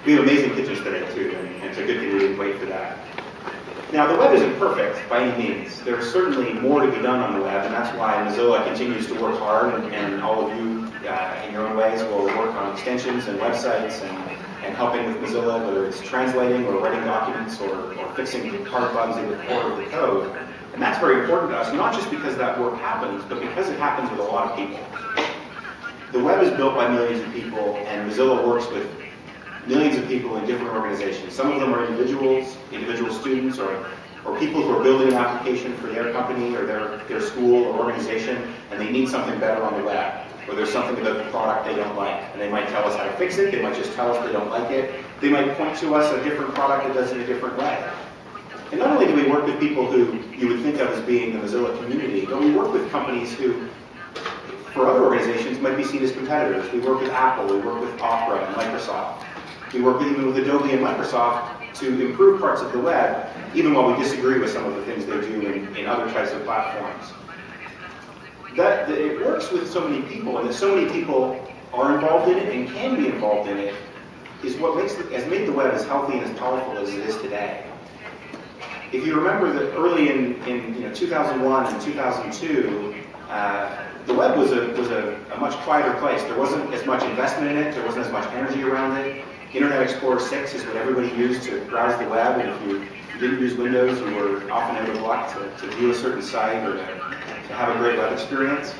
We have amazing kitchens today too, and it's a good thing we didn't wait for that. Now, the web isn't perfect by any means. There's certainly more to be done on the web, and that's why Mozilla continues to work hard, and all of you, in your own ways, will work on extensions and websites and helping with Mozilla, whether it's translating or writing documents or fixing hard bugs in the core of the code. And that's very important to us, not just because that work happens, but because it happens with a lot of people. The web is built by millions of people, and Mozilla works with millions of people in different organizations. Some of them are individual students, or people who are building an application for their company or their school or organization, and they need something better on the web. Or there's something about the product they don't like, and they might tell us how to fix it, they might just tell us they don't like it. They might point to us a different product that does it a different way. And not only do we work with people who you would think of as being the Mozilla community, but we work with companies who, for other organizations, might be seen as competitors. We work with Apple, we work with Opera and Microsoft. We work even with Adobe and Microsoft to improve parts of the web, even while we disagree with some of the things they do in other types of platforms. That it works with so many people, and that so many people are involved in it and can be involved in it, is what has made the web as healthy and as powerful as it is today. If you remember that early in 2001 and 2002, the web was a much quieter place. There wasn't as much investment in it. There wasn't as much energy around it. Internet Explorer 6 is what everybody used to browse the web, and if you didn't use Windows, you were often out of luck to view a certain site or to have a great web experience.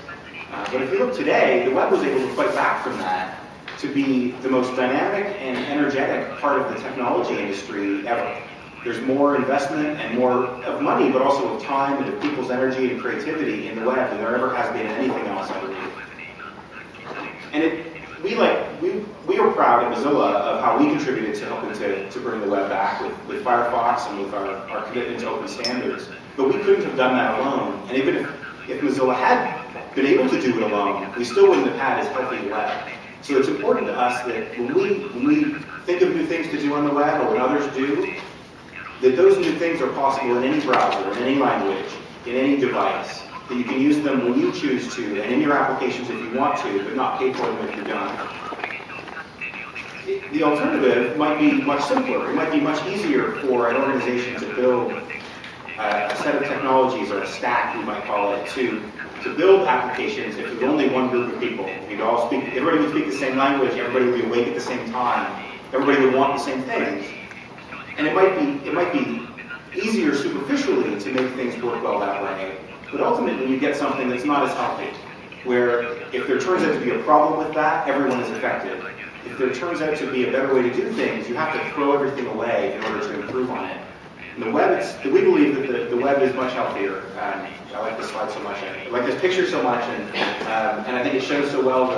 But if you look today, the web was able to fight back from that to be the most dynamic and energetic part of the technology industry ever. There's more investment and more of money, but also of time and of people's energy and creativity in the web than there ever has been in anything else, I believe. And we are proud at Mozilla of how we contributed to helping to bring the web back with Firefox and with our commitment to open standards. But we couldn't have done that alone. And even if Mozilla had been able to do it alone, we still wouldn't have had as healthy a web. So it's important to us that when we think of new things to do on the web, or when others do, that those new things are possible in any browser, in any language, in any device, that you can use them when you choose to, and in your applications if you want to, but not pay for them if you're done. The alternative might be much simpler. It might be much easier for an organization to build a set of technologies, or a stack, we might call it, to build applications if there's only one group of people. Everybody would speak the same language, everybody would be awake at the same time, everybody would want the same things. And it might be easier superficially to make things work well that way, but ultimately you get something that's not as healthy, where if there turns out to be a problem with that, everyone is affected. If there turns out to be a better way to do things, you have to throw everything away in order to improve on it. And we believe that the web is much healthier. I like this slide so much. I like this picture so much, and I think it shows so well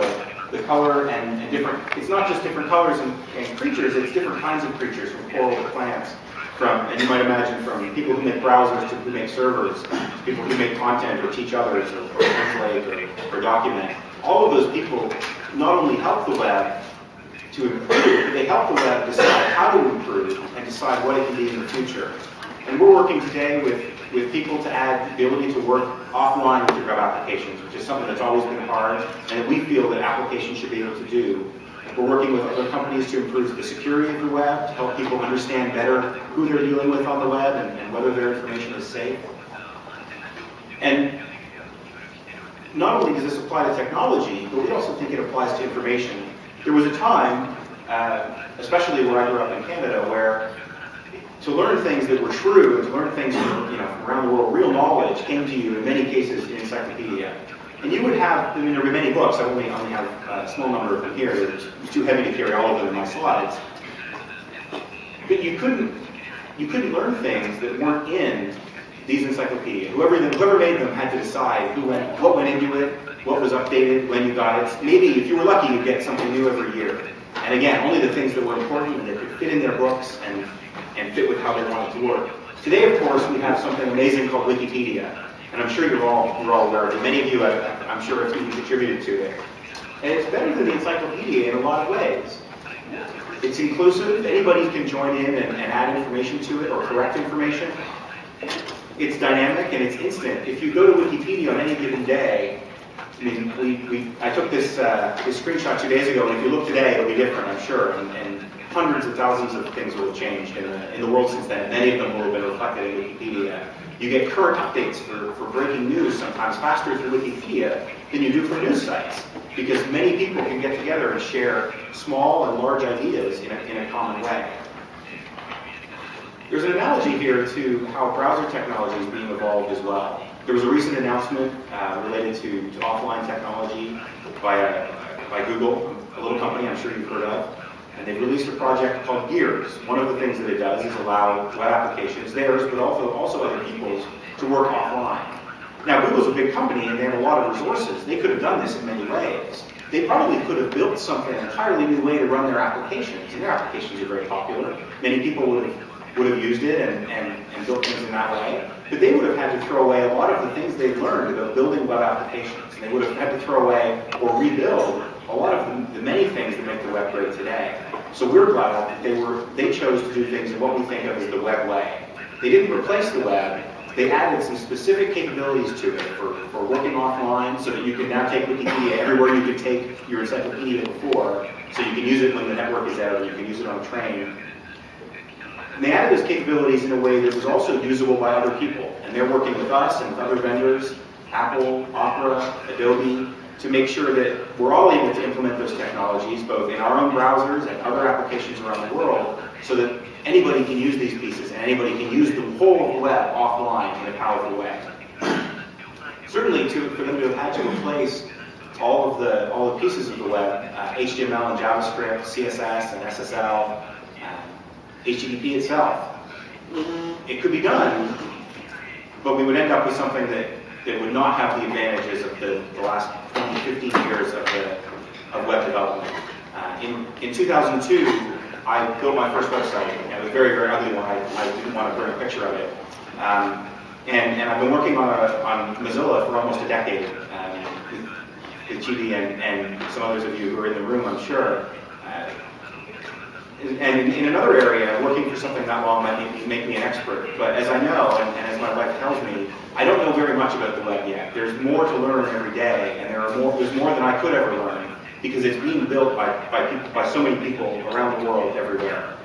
the color and different. It's not just different colors and creatures. It's different kinds of creatures, from coral to plants. And you might imagine, from people who make browsers to who make servers, to people who make content or teach others or translate or document. All of those people not only help the web to improve, but they help the web decide how to improve and decide what it can be in the future. And we're working today with people to add the ability to work offline with your web applications, which is something that's always been hard, and that we feel that applications should be able to do. We're working with other companies to improve the security of the web, to help people understand better who they're dealing with on the web and whether their information is safe. And not only does this apply to technology, but we also think it applies to information. There was a time, especially where I grew up in Canada, where to learn things that were true, and to learn things from around the world, real knowledge came to you in many cases in encyclopedia. And you would have, there were many books, I only have a small number of them here, it's too heavy to carry all of them in my slides. But you couldn't learn things that weren't in these encyclopedias. Whoever made them had to decide what went into it, what was updated, when you got it. Maybe if you were lucky, you'd get something new every year. And again, only the things that were important and that could fit in their books and fit with how they wanted to work. Today, of course, we have something amazing called Wikipedia. And I'm sure you're all aware of it. Many of you, I'm sure, have even contributed to it. And it's better than the encyclopedia in a lot of ways. It's inclusive. Anybody can join in and add information to it or correct information. It's dynamic and it's instant. If you go to Wikipedia on any given day, I mean, I took this screenshot 2 days ago, and if you look today, it'll be different, I'm sure. And hundreds of thousands of things will have changed in the world since then. Many of them will have been reflected in Wikipedia. You get current updates for breaking news sometimes faster through Wikipedia than you do for news sites, because many people can get together and share small and large ideas in a common way. There's an analogy here to how browser technology is being evolved as well. There was a recent announcement related to offline technology by Google, a little company I'm sure you've heard of, and they've released a project called Gears. One of the things that it does is allow web applications, theirs, but also other people's, to work offline. Now, Google's a big company and they have a lot of resources. They could have done this in many ways. They probably could have built something, an entirely new way to run their applications, and their applications are very popular. Many people would have used it and built things in that way. But they would have had to throw away a lot of the things they've learned about building web applications. And they would have had to throw away or rebuild a lot of the many things that make the web great today. So we're glad that they chose to do things in what we think of as the web way. They didn't replace the web. They added some specific capabilities to it for working offline, so that you can now take Wikipedia everywhere you could take your encyclopedia before, so you can use it when the network is out, or you can use it on a train. And they added those capabilities in a way that was also usable by other people. And they're working with us and with other vendors, Apple, Opera, Adobe, to make sure that we're all able to implement those technologies, both in our own browsers and other applications around the world, so that anybody can use these pieces and anybody can use the whole of the web offline in a powerful way. Certainly, for them to have had to replace all the pieces of the web, HTML and JavaScript, CSS and SSL, HTTP itself, it could be done, but we would end up with something that would not have the advantages of the last 20, 15 years of web development. In 2002, I built my first website. It was a very, very ugly one. I didn't want to burn a picture of it. And I've been working on Mozilla for almost a decade, with GB and some others of you who are in the room, I'm sure. And in another area, working for something that long might make me an expert. But as I know, and as my wife tells me, I don't know very much about the web yet. There's more to learn every day, and there's more than I could ever learn, because it's being built by so many people around the world, everywhere.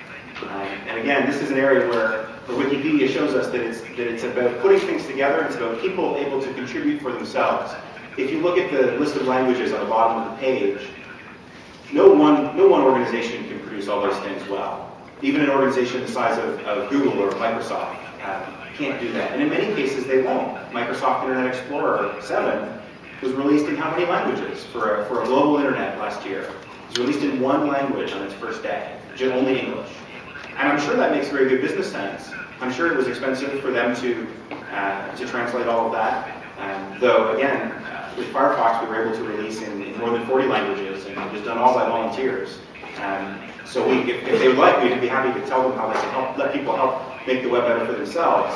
And again, this is an area where Wikipedia shows us that it's about putting things together. It's about people able to contribute for themselves. If you look at the list of languages on the bottom of the page, no one organization can produce all those things well. Even an organization the size of Google or Microsoft can't do that. And in many cases, they won't. Microsoft Internet Explorer 7 was released in how many languages for a global internet last year? It was released in one language on its first day, only English. And I'm sure that makes very good business sense. I'm sure it was expensive for them to translate all of that. Though, again, with Firefox, we were able to release in more than 40 languages, and it was done all by volunteers. So if they would like, we'd be happy to tell them how they can let people help make the web better for themselves.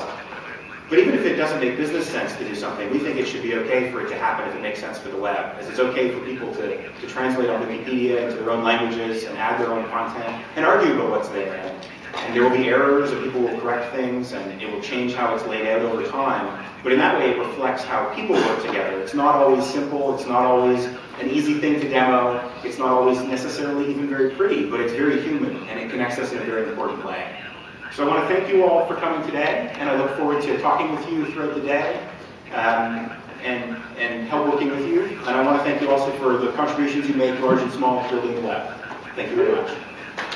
But even if it doesn't make business sense to do something, we think it should be okay for it to happen if it makes sense for the web. As it's okay for people to translate on Wikipedia into their own languages and add their own content and argue about what's there. And there will be errors, and people will correct things, and it will change how it's laid out over time. But in that way, it reflects how people work together. It's not always simple. It's not always an easy thing to demo. It's not always necessarily even very pretty, but it's very human, and it connects us in a very important way. So I want to thank you all for coming today, and I look forward to talking with you throughout the day and help working with you. And I want to thank you also for the contributions you make, large and small, to building the web. Thank you very much.